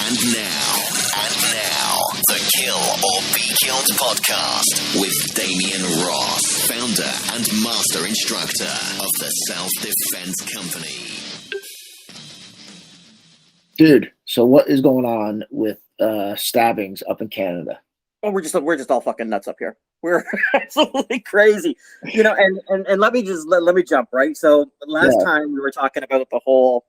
And now, the Kill or Be Killed podcast with Damian Ross, founder and master instructor of the Self-Defense Company. Dude, so what is going on with stabbings up in Canada? Oh, we're just all fucking nuts up here. We're absolutely crazy, And let me jump right. So last time we were talking about the whole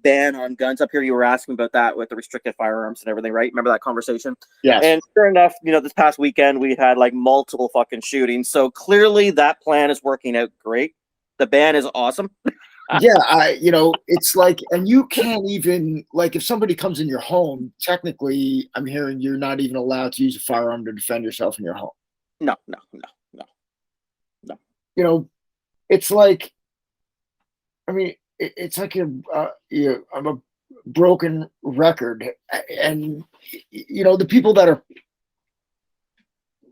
ban on guns up here. You were asking about that with the restricted firearms and everything, right? Remember that conversation? Yeah. And sure enough, this past weekend we had like multiple fucking shootings. So clearly that plan is working out great. The ban is awesome. Yeah, it's like, and you can't even, like, if somebody comes in your home, technically, I'm hearing you're not even allowed to use a firearm to defend yourself in your home. No. It's like, I mean, it's like I'm a broken record, and the people that are,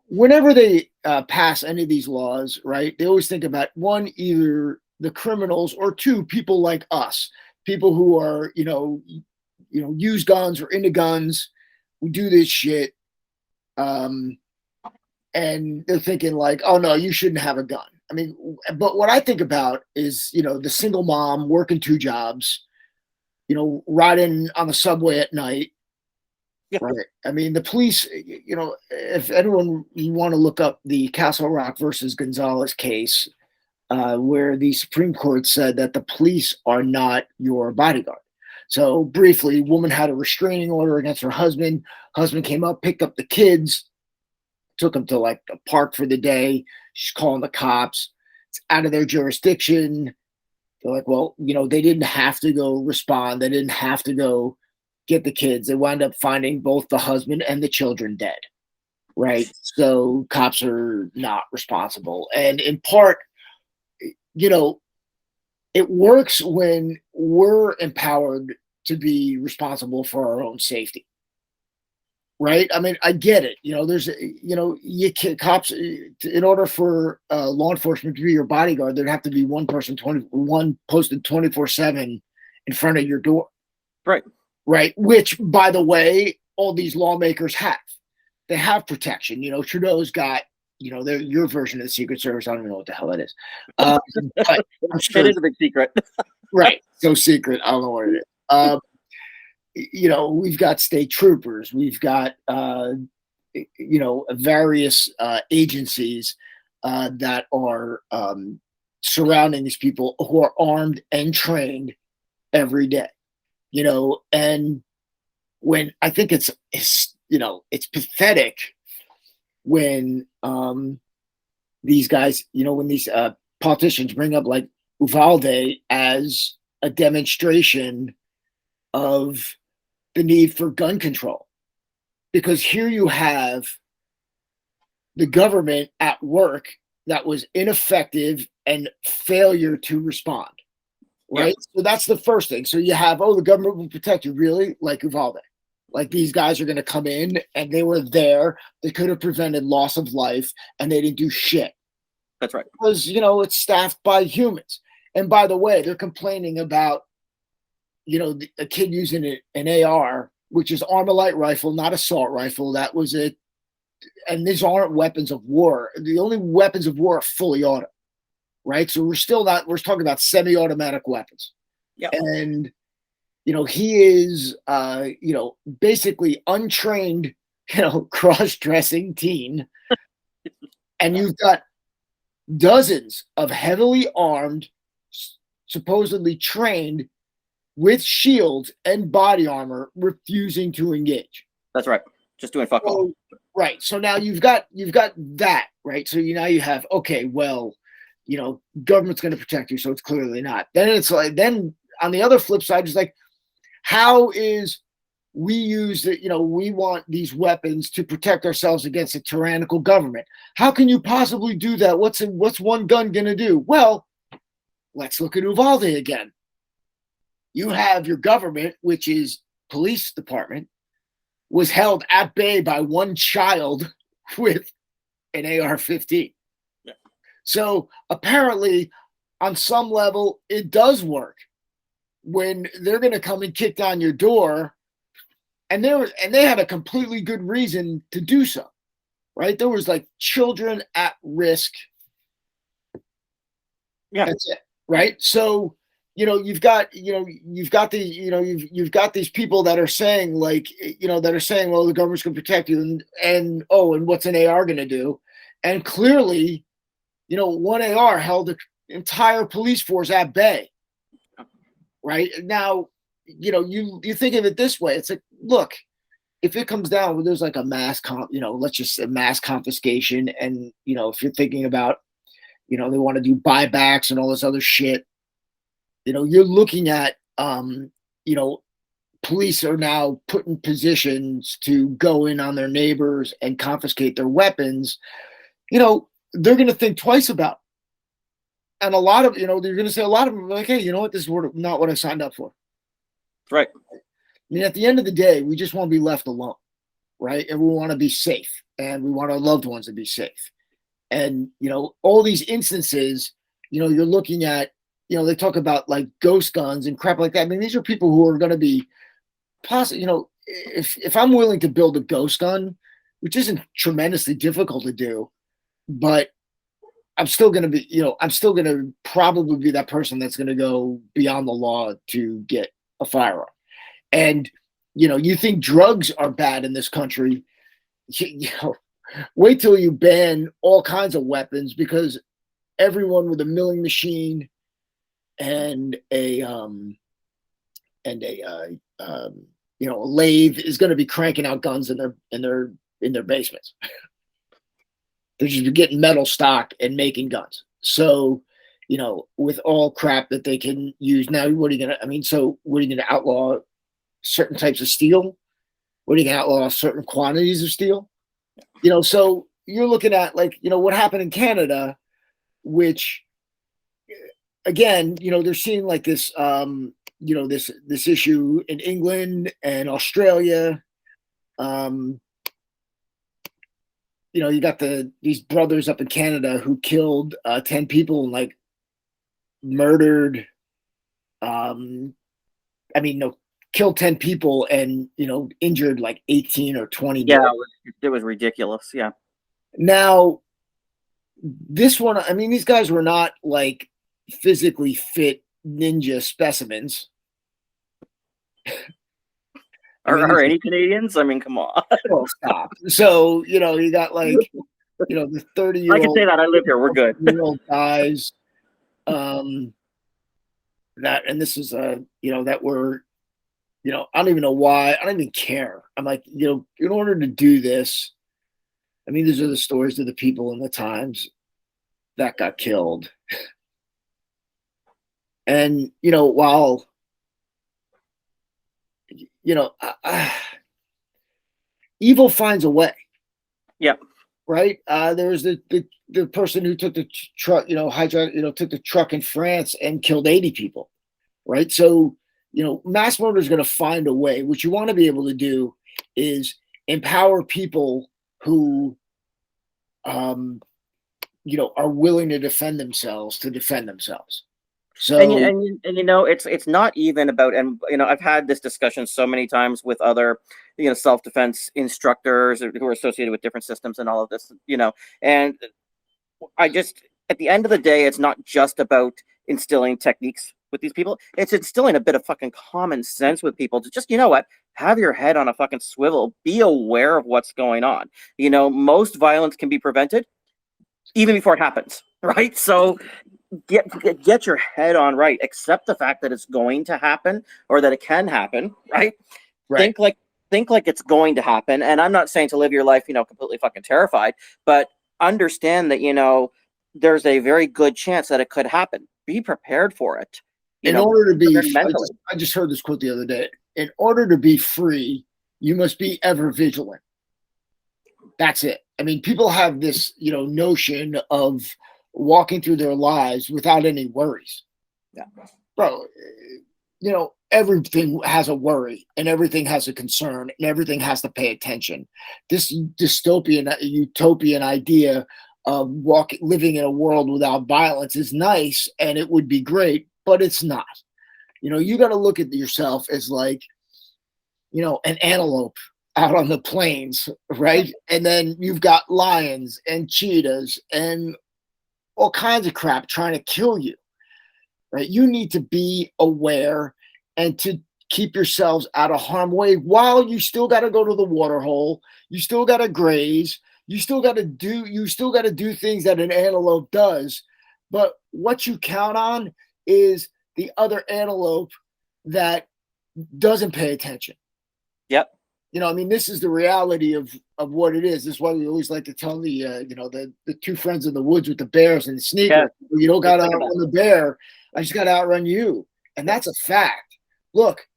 whenever they pass any of these laws, right? They always think about one, either the criminals, or two, people like us, people who are use guns or into guns. We do this shit, and they're thinking like, oh no, you shouldn't have a gun. I mean, but what I think about is, the single mom working two jobs, riding on the subway at night. Yeah. Right. I mean, the police, if anyone, you want to look up the Castle Rock versus Gonzalez case, where the Supreme Court said that the police are not your bodyguard. So briefly, woman had a restraining order against her husband. Husband came up, picked up the kids, took them to like a park for the day. She's calling the cops. It's out of their jurisdiction. They're like, well, they didn't have to go respond. They didn't have to go get the kids. They wound up finding both the husband and the children dead. Right. So cops are not responsible. And in part, it works when we're empowered to be responsible for our own safety. Right. I mean, I get it. There's, you can't, cops, in order for law enforcement to be your bodyguard, there'd have to be one person, one posted 24/7 in front of your door. Right. Right. Which, by the way, all these lawmakers have. They have protection. Trudeau's got, your version of the Secret Service. I don't even know what the hell that is. But I'm sure, it is a big secret. Right. So secret. I don't know what it is. We've got state troopers. We've got, various agencies that are surrounding these people who are armed and trained every day. And when I think it's pathetic when these guys, when these politicians bring up like Uvalde as a demonstration of the need for gun control, because here you have the government at work that was ineffective and failure to respond. Right. Yeah. So that's the first thing. So you have, the government will protect you, really, like Uvalde. Like these guys are going to come in and they were there. They could have prevented loss of life and they didn't do shit. That's right. Because, it's staffed by humans. And by the way, they're complaining about, a kid using an AR, which is Armalite rifle, not assault rifle. That was it. And these aren't weapons of war. The only weapons of war are fully auto. Right. So we're talking about semi-automatic weapons. Yeah. And, he is, basically untrained, cross-dressing teen. And you've got dozens of heavily armed, supposedly trained with shields and body armor refusing to engage. That's right. Just doing fuck all. Right. So now you've got that, right? So now you have, okay, well, government's going to protect you, so it's clearly not. Then it's like, then on the other flip side, it's like, how is we use it? We want these weapons to protect ourselves against a tyrannical government. How can you possibly do that? What's one gun going to do? Well, let's look at Uvalde again. You have your government, which is police department, was held at bay by one child with an AR-15. Yeah. So apparently, on some level, it does work. When they're going to come and kick down your door, and they had a completely good reason to do so, right? There was like children at risk. Yeah, that's it, right? So you've got these people that are saying like well, the government's going to protect you, and what's an AR going to do? And clearly, one AR held the entire police force at bay. Right now, you think of it this way. It's like, look, if it comes down where there's like a let's just say mass confiscation, and if you're thinking about, they want to do buybacks and all this other shit, you're looking at, police are now put in positions to go in on their neighbors and confiscate their weapons. They're going to think twice about it. And a lot of, they're going to say, a lot of them are like, hey, you know what? This is not what I signed up for. Right. I mean, at the end of the day, we just want to be left alone, right? And we want to be safe, and we want our loved ones to be safe. And, all these instances, you're looking at, they talk about like ghost guns and crap like that. I mean, these are people who are going to be possible, if I'm willing to build a ghost gun, which isn't tremendously difficult to do, but I'm still going to probably be that person that's going to go beyond the law to get a firearm. And, you think drugs are bad in this country, wait till you ban all kinds of weapons, because everyone with a milling machine and a lathe is going to be cranking out guns in their basements. They're just getting metal stock and making guns. So, with all crap that they can use now, what are you going to outlaw certain types of steel? What are you going to outlaw certain quantities of steel? So you're looking at like, what happened in Canada, which again, they're seeing like this, this issue in England and Australia. You got these brothers up in Canada who killed 10 people and like murdered, killed 10 people and, injured like 18 or 20. Yeah, it was ridiculous. Yeah. Now, this one, these guys were not like physically fit ninja specimens. Are any Canadians? Come on. Oh, stop. So, you got like, the 30-year-old. I can say that. I live here. We're good. Guys. And this is that were, I don't even know why. I don't even care. I'm like, in order to do this, these are the stories of the people in the times that got killed. And, while, evil finds a way. Yep. Right. There was the person who took the truck, took the truck in France and killed 80 people. Right. So, mass murder is going to find a way. What you want to be able to do is empower people who, are willing to defend themselves. So and it's not even about, and I've had this discussion so many times with other self-defense instructors who are associated with different systems and all of this, and I just, at the end of the day, it's not just about instilling techniques with these people. It's instilling a bit of fucking common sense with people to just, have your head on a fucking swivel, be aware of what's going on. Most violence can be prevented even before it happens, right? So get your head on right. Accept the fact that it's going to happen, or that it can happen, right? Think like it's going to happen. And I'm not saying to live your life, completely fucking terrified, but understand that, there's a very good chance that it could happen. Be prepared for it. In order to be, I just heard this quote the other day. In order to be free, you must be ever vigilant. That's it. People have this, notion of walking through their lives without any worries. Yeah. Bro, everything has a worry, and everything has a concern, and everything has to pay attention. This dystopian, utopian idea of living in a world without violence is nice, and it would be great, but it's not. You got to look at yourself as like, an antelope out on the plains, right? And then you've got lions and cheetahs and all kinds of crap trying to kill you, right? You need to be aware and to keep yourselves out of harm's way while you still got to go to the water hole. You still got to graze. You still got to do things that an antelope does. But what you count on is the other antelope that doesn't pay attention. Yep. This is the reality of what it is. This is why we always like to tell the two friends in the woods with the bears and the sneaker. Yeah. You don't got to outrun the bear. I just got to outrun you. And that's a fact. Look,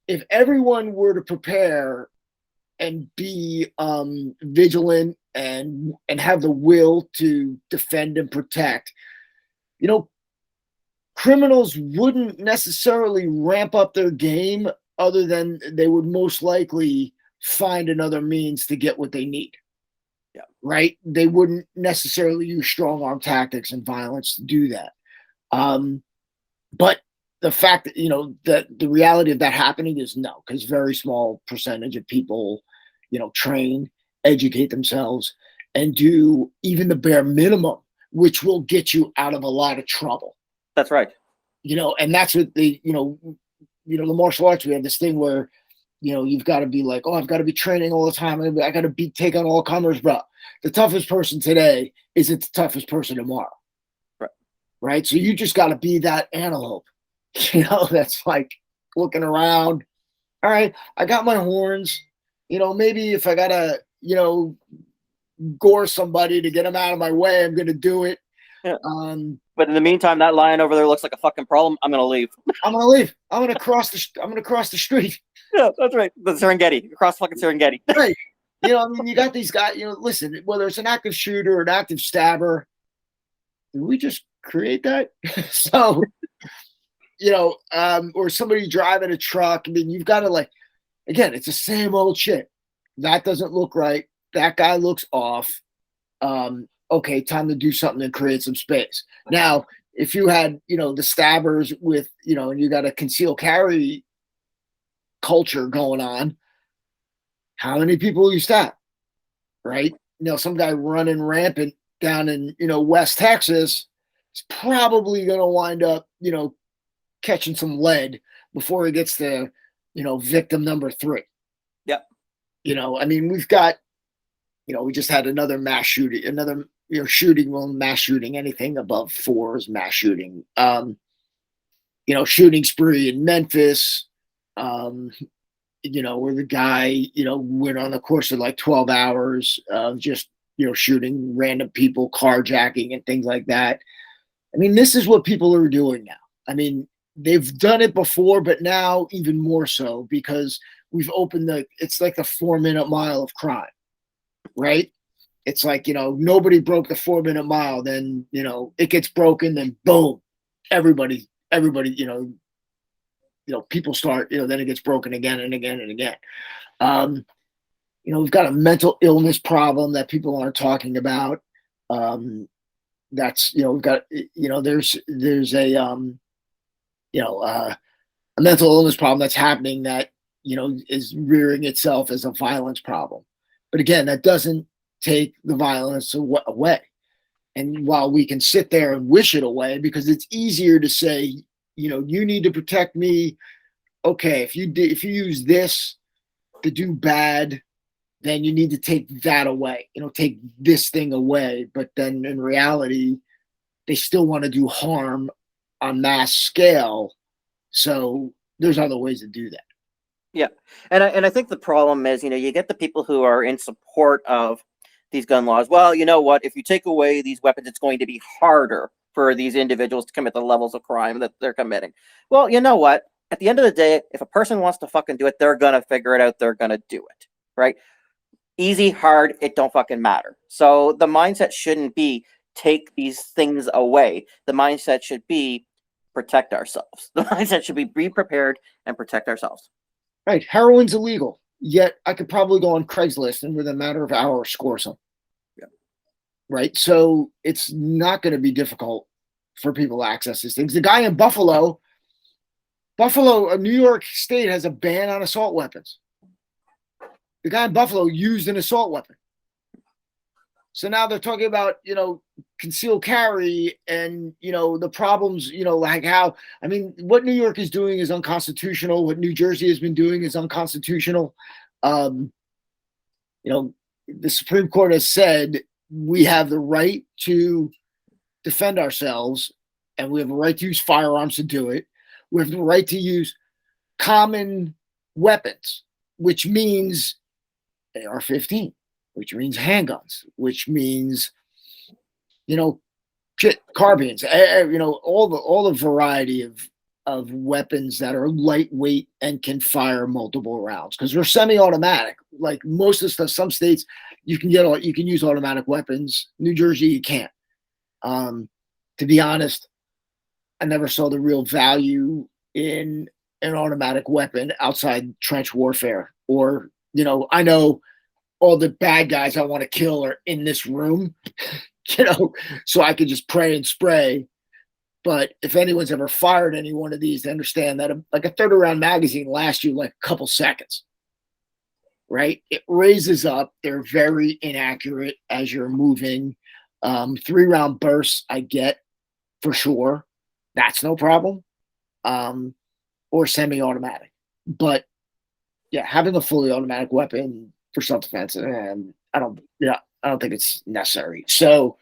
if everyone were to prepare and be vigilant and have the will to defend and protect, criminals wouldn't necessarily ramp up their game, other than they would most likely find another means to get what they need. Yeah. Right? They wouldn't necessarily use strong arm tactics and violence to do that. But the fact that, that the reality of that happening is no, because very small percentage of people, train, educate themselves, and do even the bare minimum, which will get you out of a lot of trouble. That's right. And that's what the martial arts, we have this thing where, you've got to be like, oh, I've got to be training all the time. I got to take on all comers, bro. The toughest person today isn't the toughest person tomorrow. Right. Right. So you just got to be that antelope, that's like looking around. All right, I got my horns. Maybe if I got to, gore somebody to get them out of my way, I'm going to do it. Yeah. But in the meantime, that lion over there looks like a fucking problem. I'm gonna leave. I'm gonna cross the street. Yeah, that's right. The Serengeti, across fucking Serengeti. Right. You got these guys. Listen, whether it's an active shooter or an active stabber, did we just create that? So, or somebody driving a truck. I mean, you've got to again, it's the same old shit. That doesn't look right. That guy looks off. Okay, time to do something and create some space. Now, if you had, the stabbers with, and you got a concealed carry culture going on, how many people will you stab? Right? Some guy running rampant down in, West Texas is probably going to wind up, catching some lead before he gets to, victim number 3. Yep. We've got, we just had another mass shooting, mass shooting, anything above 4 is mass shooting. Shooting spree in Memphis, where the guy, went on the course of 12 hours of just, shooting random people, carjacking and things like that. This is what people are doing now. They've done it before, but now even more so because we've opened it's like the 4-minute mile of crime, right? It's like, nobody broke the 4-minute mile. Then, it gets broken. Then boom, everybody, people start, then it gets broken again and again and again. We've got a mental illness problem that people aren't talking about. That's, we've got, there's a mental illness problem that's happening that, is rearing itself as a violence problem. But again, that doesn't take the violence away. And while we can sit there and wish it away, because it's easier to say, you need to protect me. Okay, if you use this to do bad, then you need to take that away. Take this thing away. But then in reality, they still want to do harm on mass scale. So there's other ways to do that. Yeah, and I think the problem is, you get the people who are in support of these gun laws. Well, you know what? If you take away these weapons, it's going to be harder for these individuals to commit the levels of crime that they're committing. Well, you know what? At the end of the day, if a person wants to fucking do it, they're gonna figure it out. They're gonna do it, right? Easy, hard, it don't fucking matter. So the mindset shouldn't be take these things away. The mindset should be protect ourselves. The mindset should be prepared and protect ourselves. Right. Heroin's illegal, yet I could probably go on Craigslist and within a matter of hours score some. Yeah. Right. So it's not going to be difficult for people to access these things. The guy in Buffalo, Buffalo, New York State has a ban on assault weapons. The guy in Buffalo used an assault weapon. So now they're talking about, concealed carry and, the problems, like how, I mean, what New York is doing is unconstitutional. What New Jersey has been doing is unconstitutional. The Supreme Court has said we have the right to defend ourselves and we have a right to use firearms to do it. We have the right to use common weapons, which means AR-15, which means handguns, which means, carbines, all the variety of weapons that are lightweight and can fire multiple rounds because they're semi-automatic. Like most of the stuff, some states you can use automatic weapons. New Jersey, you can't. To be honest, I never saw the real value in an automatic weapon outside trench warfare. Or, I know all the bad guys I want to kill are in this room, so I could just pray and spray. But if anyone's ever fired any one of these, they understand that a 30 round magazine lasts you like a couple seconds, right? It raises up. They're very inaccurate as you're moving. 3 round bursts, I get for sure. That's no problem. Or semi-automatic. But yeah, having a fully automatic weapon for self-defense, and I don't think it's necessary. So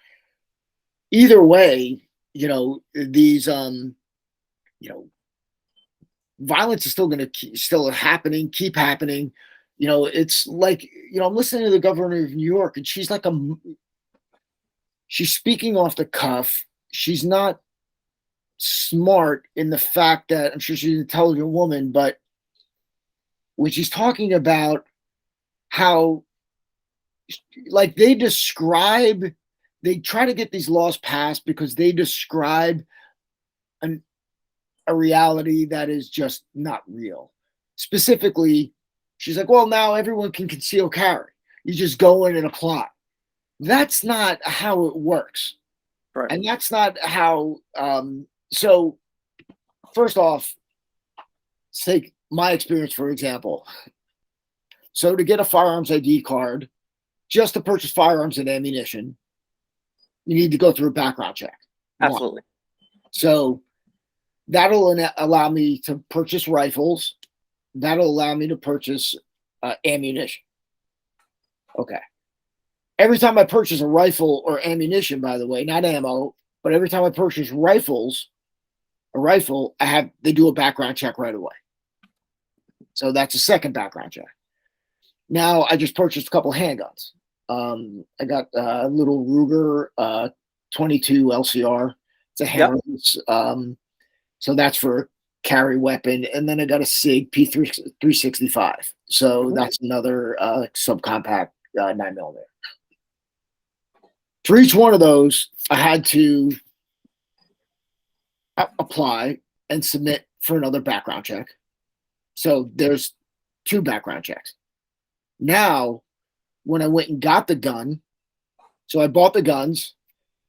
either way, these violence is still going to still happening, keep happening. It's like, I'm listening to the governor of New York, and she's like she's speaking off the cuff. She's not smart in the fact that I'm sure she's an intelligent woman, but when she's talking about how, like, they try to get these laws passed because they describe a reality that is just not real. Specifically, she's like, well, now everyone can conceal carry. You just go in and apply. That's not how it works. Right. And that's not how, so first off, take my experience, for example. So to get a firearms ID card, just to purchase firearms and ammunition, you need to go through a background check. Absolutely. So that'll allow me to purchase rifles. That'll allow me to purchase ammunition. Okay. Every time I purchase a rifle or ammunition, by the way, not ammo, but every time I purchase a rifle, they do a background check right away. So that's a second background check. Now I just purchased a couple handguns. I got a little Ruger 22 LCR. It's a hammerless. So that's for carry weapon. And then I got a SIG P365. So that's another subcompact 9mm. For each one of those, I had to apply and submit for another background check. So there's 2 background checks. Now, when I went and got the gun, so I bought the guns,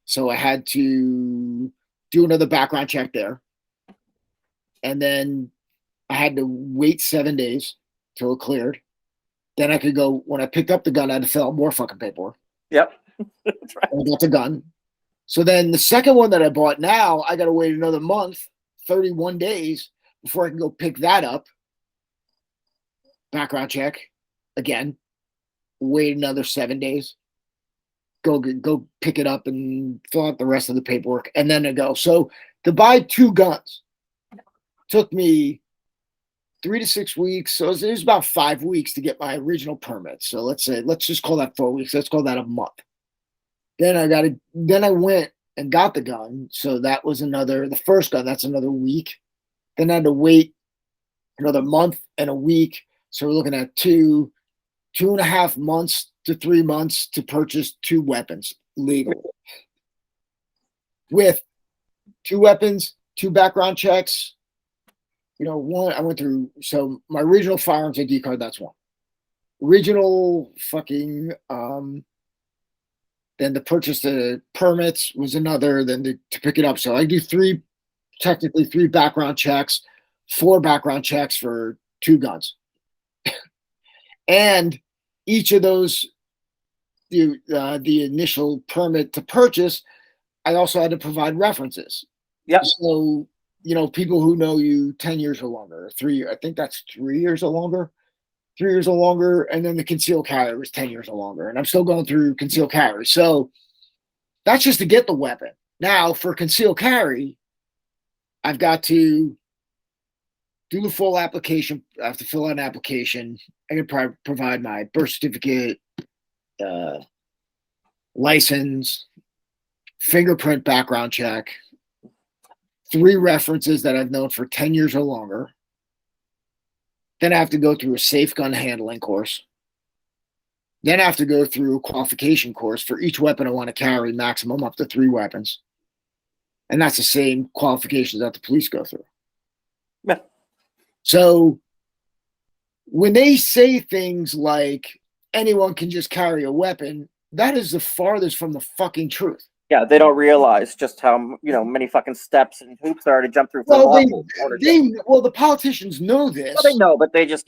so I had to do another background check there. And then I had to wait 7 days till it cleared. Then I could go, when I picked up the gun, I had to fill out more fucking paperwork. Yep. That's right. I got the gun. So then the second one that I bought now, I got to wait another month, 31 days, before I can go pick that up. Background check again. Wait another 7 days. Go pick it up and fill out the rest of the paperwork, and then I go. So to buy 2 guns took me 3 to 6 weeks. So it was about 5 weeks to get my original permit. So let's just call that 4 weeks. Let's call that a month. Then I went and got the gun. So that was the first gun, that's another week. Then I had to wait another month and a week. So we're looking at 2.5 months to 3 months to purchase 2 weapons legally. With 2 weapons, 2 background checks. One I went through. So my original firearms ID card, that's one. Original fucking then to purchase the permits was another, then to pick it up. So I do technically three background checks, 4 background checks for 2 guns. And each of those, the initial permit to purchase, I also had to provide references. Yeah. So, people who know you 10 years or longer, 3 years, I think that's 3 years or longer. 3 years or longer, and then the concealed carry was 10 years or longer, and I'm still going through concealed carry. So that's just to get the weapon. Now, for concealed carry, I've got to do the full application. I have to fill out an application. I can provide my birth certificate, license, fingerprint background check, 3 references that I've known for 10 years or longer. Then I have to go through a safe gun handling course. Then I have to go through a qualification course for each weapon I want to carry, maximum up to 3 weapons. And that's the same qualifications that the police go through. Yeah. So when they say things like anyone can just carry a weapon, that is the farthest from the fucking truth. Yeah, they don't realize just how many fucking steps and hoops there are to jump through. Well, the politicians know this. Well, they know, but they just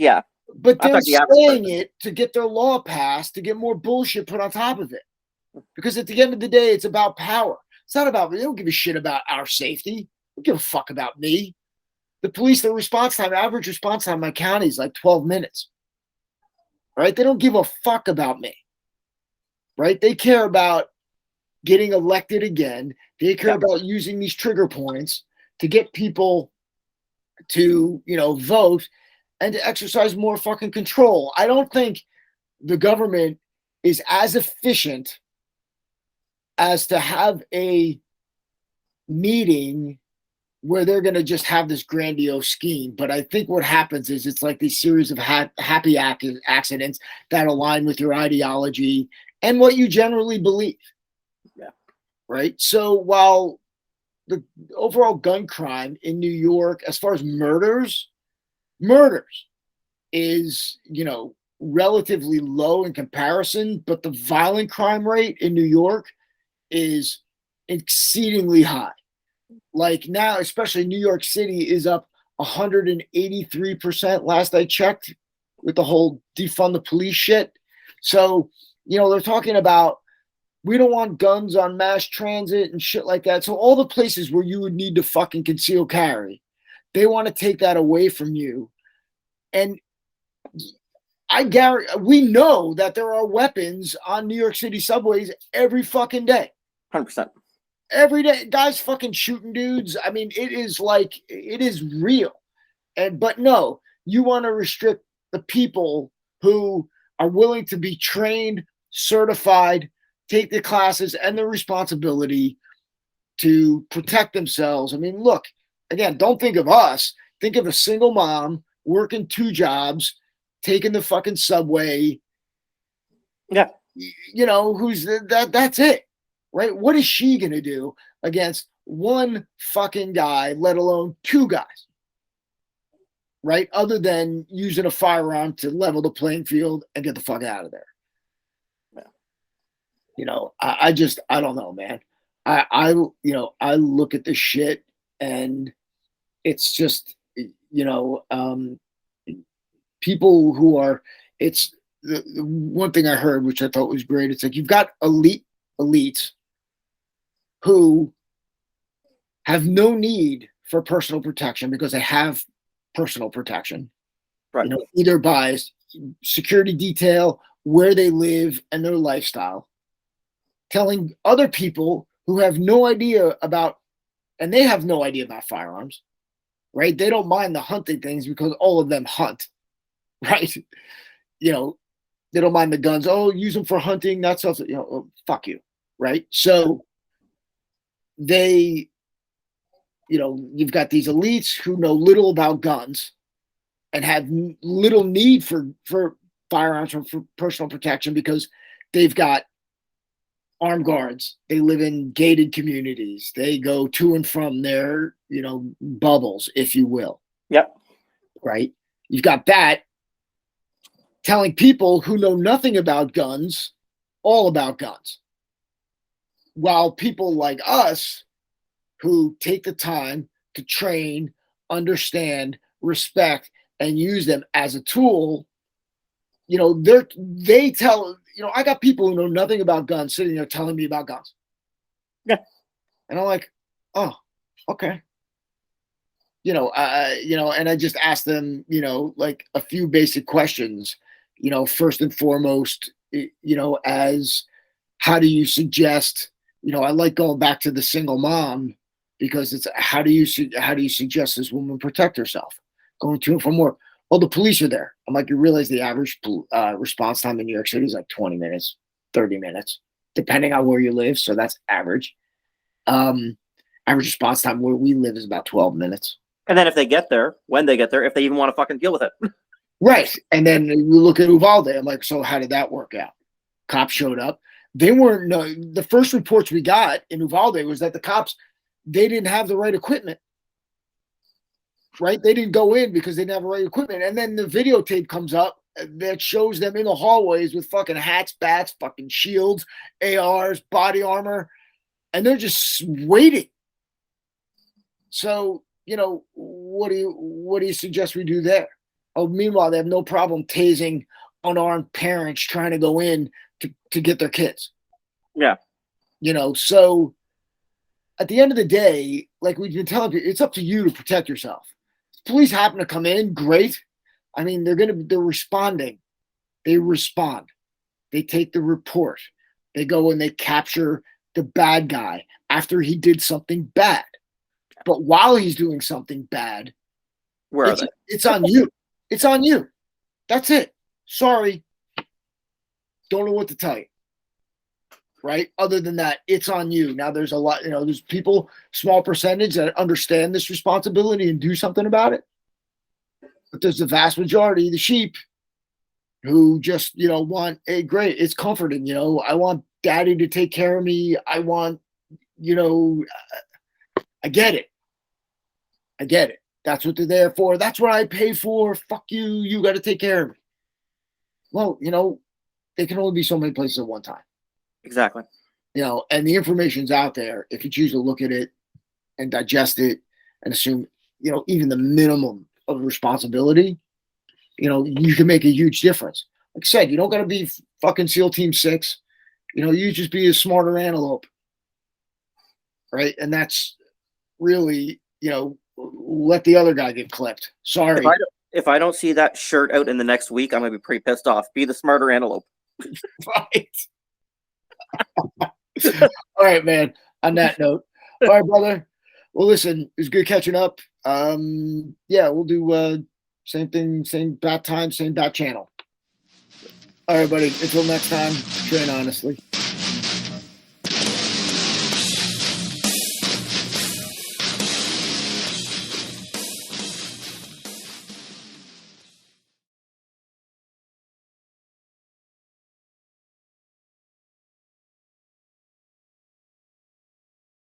But they're saying it to get their law passed, to get more bullshit put on top of it. Because at the end of the day, it's about power. It's not about, they don't give a shit about our safety. They don't give a fuck about me. The police, the response time, average response time in my county is like 12 minutes. Right? They don't give a fuck about me. Right? They care about getting elected again. They care about using these trigger points to get people to, vote and to exercise more fucking control. I don't think the government is as efficient as to have a meeting where they're going to just have this grandiose scheme. But I think what happens is it's like these series of happy accidents that align with your ideology and what you generally believe. Yeah. Right? So while the overall gun crime in New York, as far as murders is, relatively low in comparison, but the violent crime rate in New York is exceedingly high. Like now, especially New York City is up 183% last I checked with the whole defund the police shit. So, they're talking about we don't want guns on mass transit and shit like that. So all the places where you would need to fucking conceal carry, they want to take that away from you. And I guarantee, we know that there are weapons on New York City subways every fucking day. 100%. Every day, guys fucking shooting dudes. I mean, it is real. But no, you want to restrict the people who are willing to be trained, certified, take the classes and the responsibility to protect themselves. I mean, look, again, don't think of us. Think of a single mom working 2 jobs, taking the fucking subway. Yeah. That's it. Right? What is she going to do against 1 fucking guy, let alone 2 guys? Right? Other than using a firearm to level the playing field and get the fuck out of there. I don't know, man. I look at this shit and it's just, people who are, it's the one thing I heard, which I thought was great. It's like, you've got elites who have no need for personal protection because they have personal protection, right? Either by security detail, where they live and their lifestyle, telling other people who have no idea about, and they have no idea about firearms, right? They don't mind the hunting things because all of them hunt, right? They don't mind the guns. Oh, use them for hunting. That's also, fuck you, right? So they, you've got these elites who know little about guns and have little need for firearms or for personal protection because they've got armed guards. They live in gated communities. They go to and from their, bubbles, if you will. Yep. Right? You've got that telling people who know nothing about guns all about guns. While people like us who take the time to train, understand, respect, and use them as a tool, they tell, I got people who know nothing about guns sitting there telling me about guns. Yeah. And I'm like, oh, okay. And I just asked them, like a few basic questions, first and foremost, as how do you suggest, I like going back to the single mom, because it's how do you suggest this woman protect herself going to and from work? Well, the police are there. I'm like, you realize the average response time in New York City is like 20 minutes, 30 minutes, depending on where you live. So that's average. Average response time where we live is about 12 minutes. And then if they get there, when they get there, if they even want to fucking deal with it. Right. And then we look at Uvalde. I'm like, so how did that work out? Cops showed up. They weren't, no, the first reports we got in Uvalde was that the cops, they didn't have the right equipment. Right? They didn't go in because they didn't have the right equipment. And then the videotape comes up that shows them in the hallways with fucking hats, bats, fucking shields, ARs, body armor, and they're just waiting. So, what do you suggest we do there? Oh, meanwhile, they have no problem tasing unarmed parents trying to go in to get their kids. Yeah. So at the end of the day, like we've been telling you, it's up to you to protect yourself. If police happen to come in, great. I mean, they're responding. They respond. They take the report. They go and they capture the bad guy after he did something bad. But while he's doing something bad, where are they? It's on you. It's on you. That's it. Sorry. Don't know what to tell you. Right? Other than that, it's on you. Now there's a lot, there's people, small percentage that understand this responsibility and do something about it. But there's the vast majority, the sheep, who just, want, hey, great, it's comforting, I want daddy to take care of me. I want, I get it. I get it. That's what they're there for. That's what I pay for. Fuck you. You got to take care of me. Well, they can only be so many places at one time. Exactly. And the information's out there. If you choose to look at it and digest it and assume, even the minimum of responsibility, you can make a huge difference. Like I said, you don't got to be fucking SEAL Team 6. You just be a smarter antelope. Right? And that's really, let the other guy get clipped. Sorry. If I don't see that shirt out in the next week, I'm going to be pretty pissed off. Be the smarter antelope. Right. All right, man. On that note. All right, brother. Well, listen, it was good catching up. Yeah, we'll do same thing, same bat time, same bat channel. All right, buddy. Until next time, train honestly.